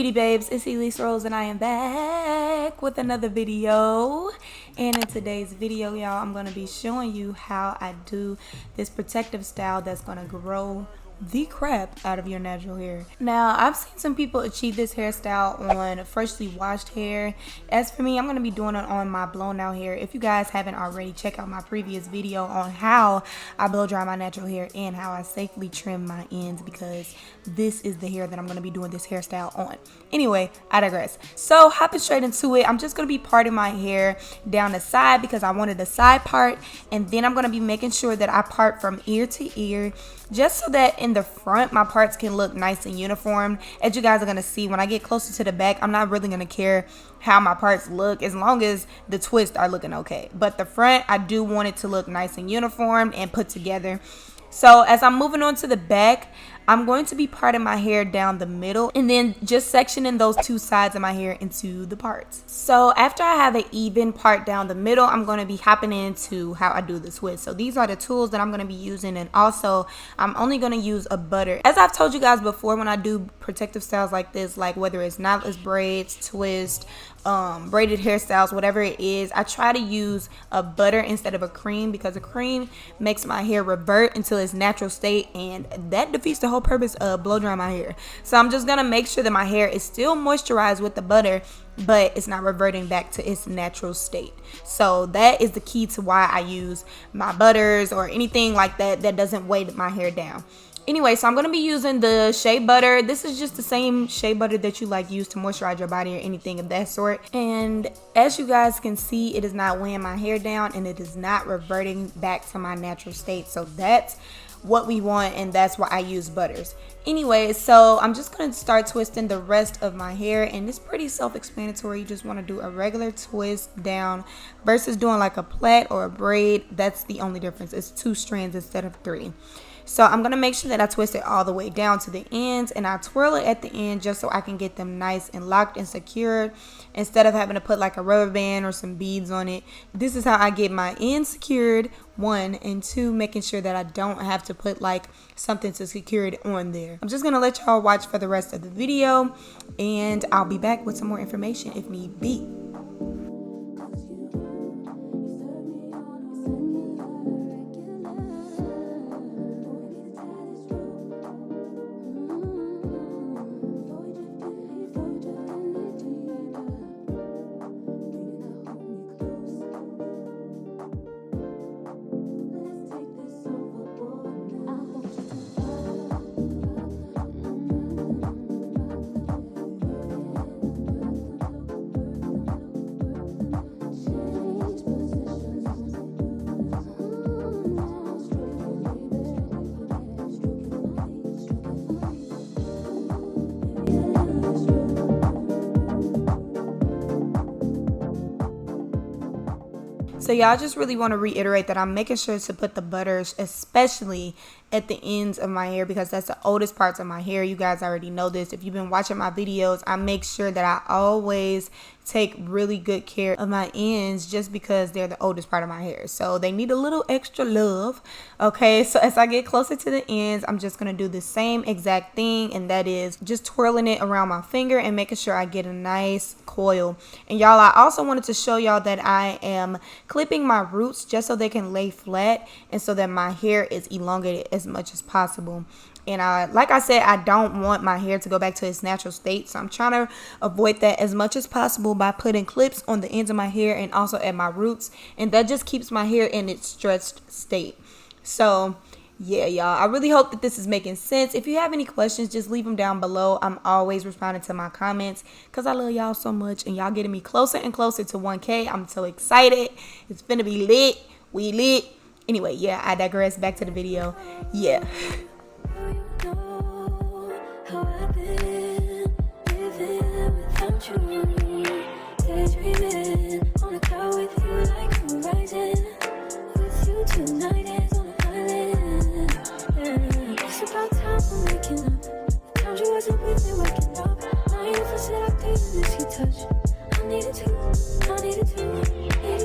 beauty babes, it's Ilese Rose and I am back with another video. And in today's video, y'all, I'm going to be showing you how I do this protective style that's going to grow the crap out of your natural hair. Now, I've seen some people achieve this hairstyle on freshly washed hair. As for me, I'm going to be doing it on my blown out hair. If you guys haven't already, check out my previous video on how I blow dry my natural hair and how I safely trim my ends, because this is the hair that I'm going to be doing this hairstyle on. Anyway, I digress. So hopping straight into it, I'm just going to be parting my hair down the side because I wanted the side part, and then I'm going to be making sure that I part from ear to ear, just so that in the front my parts can look nice and uniform. As you guys are going to see, when I get closer to the back, I'm not really going to care how my parts look as long as the twists are looking okay. But the front, I do want it to look nice and uniform and put together. So as I'm moving on to the back, I'm going to be parting my hair down the middle and then just sectioning those two sides of my hair into the parts. So after I have an even part down the middle, I'm going to be hopping into how I do the twist. So these are the tools that I'm going to be using, and also I'm only going to use a butter. As I've told you guys before, when I do protective styles like this, like whether it's knotless braids, twist, braided hairstyles, whatever it is, I try to use a butter instead of a cream, because a cream makes my hair revert into its natural state, and that defeats the whole purpose of blow dry my hair. So I'm just gonna make sure that my hair is still moisturized with the butter, but it's not reverting back to its natural state. So that is the key to why I use my butters or anything like that that doesn't weigh my hair down. Anyway, so I'm going to be using the shea butter. This is just the same shea butter that you like use to moisturize your body or anything of that sort. And as you guys can see, it is not weighing my hair down and it is not reverting back to my natural state. So that's what we want, and that's why I use butters. Anyway, so I'm just going to start twisting the rest of my hair, and it's pretty self-explanatory. You just want to do a regular twist down versus doing like a plait or a braid. That's the only difference. It's 2 strands instead of 3. So I'm going to make sure that I twist it all the way down to the ends, and I twirl it at the end just so I can get them nice and locked and secured instead of having to put like a rubber band or some beads on it. This is how I get my ends secured, 1, and 2, making sure that I don't have to put like something to secure it on there. I'm just going to let y'all watch for the rest of the video, and I'll be back with some more information if need be. So y'all, just really want to reiterate that I'm making sure to put the butters especially at the ends of my hair, because that's the oldest parts of my hair. You guys already know this. If you've been watching my videos, I make sure that I always take really good care of my ends, just because they're the oldest part of my hair. So they need a little extra love. Okay, so as I get closer to the ends, I'm just going to do the same exact thing, and that is just twirling it around my finger and making sure I get a nice coil. And y'all, I also wanted to show y'all that I am clipping my roots just so they can lay flat and so that my hair is elongated as much as possible. And like I said, I don't want my hair to go back to its natural state, so I'm trying to avoid that as much as possible by putting clips on the ends of my hair and also at my roots, and that just keeps my hair in its stretched state. So yeah, y'all, I really hope that this is making sense. If you have any questions, just leave them down below. I'm always responding to my comments because I love y'all so much, and y'all getting me closer and closer to 1K. I'm so excited. It's finna be lit. We lit. Anyway, yeah, I digress. Back to the video. Yeah. It's about time for making up. Times you wasn't with me waking up. Now you never said I didn't miss your touch. I needed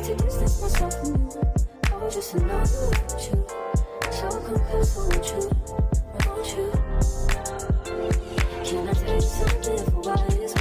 to distance myself from you. I was just another without you. So come close, won't you? Can I tell you something for what it is?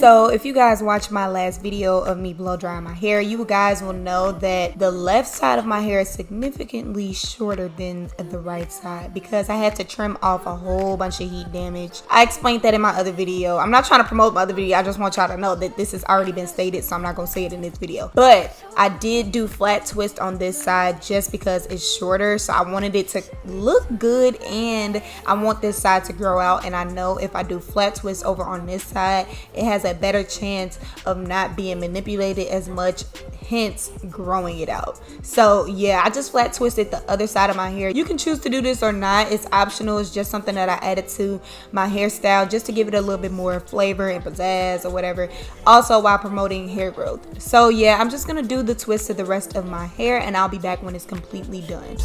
So if you guys watch my last video of me blow drying my hair, you guys will know that the left side of my hair is significantly shorter than the right side because I had to trim off a whole bunch of heat damage. I explained that in my other video. I'm not trying to promote my other video. I just want y'all to know that this has already been stated, so I'm not gonna say it in this video. But I did do flat twist on this side just because it's shorter, so I wanted it to look good and I want this side to grow out. And I know if I do flat twist over on this side, it has a better chance of not being manipulated as much, hence growing it out. So yeah, I just flat twisted the other side of my hair. You can choose to do this or not. It's optional. It's just something that I added to my hairstyle just to give it a little bit more flavor and pizzazz or whatever, also while promoting hair growth. So yeah, I'm just gonna do the twist to the rest of my hair and I'll be back when it's completely done.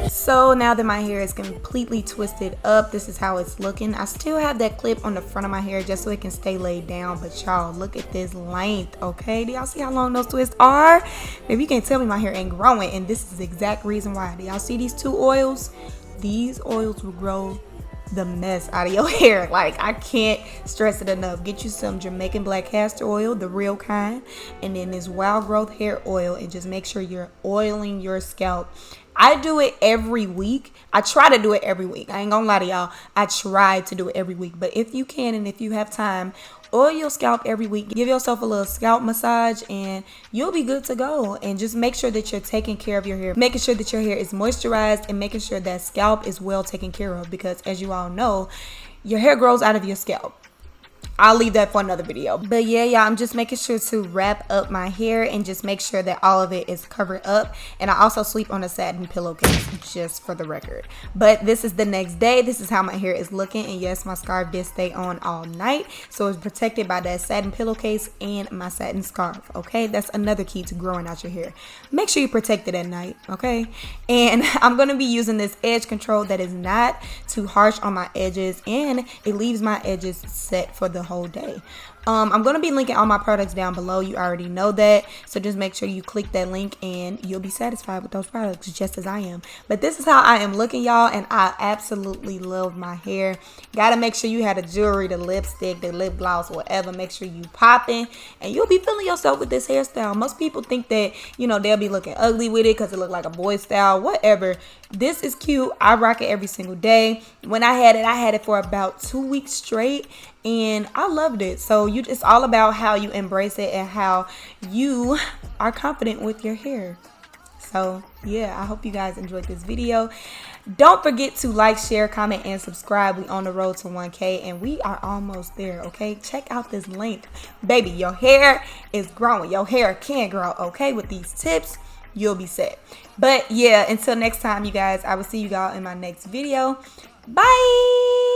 So now that my hair is completely twisted up, this is how it's looking. I still have that clip on the front of my hair just so it can stay laid down, but y'all look at this length, okay? Do y'all see how long those twists are? Maybe you can't tell me my hair ain't growing, and this is the exact reason why. Do y'all see these two oils? These oils will grow the mess out of your hair. Like, I can't stress it enough. Get you some Jamaican black castor oil, the real kind, and then this wild growth hair oil, and just make sure you're oiling your scalp. I do it every week. I try to do it every week. I ain't gonna lie to y'all. I try to do it every week. But if you can and if you have time, oil your scalp every week. Give yourself a little scalp massage and you'll be good to go. And just make sure that you're taking care of your hair. Making sure that your hair is moisturized and making sure that scalp is well taken care of. Because as you all know, your hair grows out of your scalp. I'll leave that for another video. But yeah, y'all, I'm just making sure to wrap up my hair and just make sure that all of it is covered up. And I also sleep on a satin pillowcase, just for the record. But this is the next day. This is how my hair is looking. And yes, my scarf did stay on all night. So it's protected by that satin pillowcase and my satin scarf, okay? That's another key to growing out your hair. Make sure you protect it at night, okay? And I'm going to be using this edge control that is not too harsh on my edges. And it leaves my edges set for the whole day. I'm going to be linking all my products down below. You already know that. So just make sure you click that link and you'll be satisfied with those products just as I am. But this is how I am looking, y'all. And I absolutely love my hair. Got to make sure you have the jewelry, the lipstick, the lip gloss, whatever. Make sure you popping and you'll be feeling yourself with this hairstyle. Most people think that, you know, they'll be looking ugly with it because it look like a boy style, whatever. This is cute. I rock it every single day. When I had it for about 2 weeks straight. And I loved it. So it's all about how you embrace it and how you are confident with your hair. So yeah, I hope you guys enjoyed this video. Don't forget to like, share, comment, and subscribe. We on the road to 1K and we are almost there, okay? Check out this link. Baby, your hair is growing. Your hair can grow, okay? With these tips, you'll be set. But yeah, until next time, you guys, I will see you all in my next video. Bye!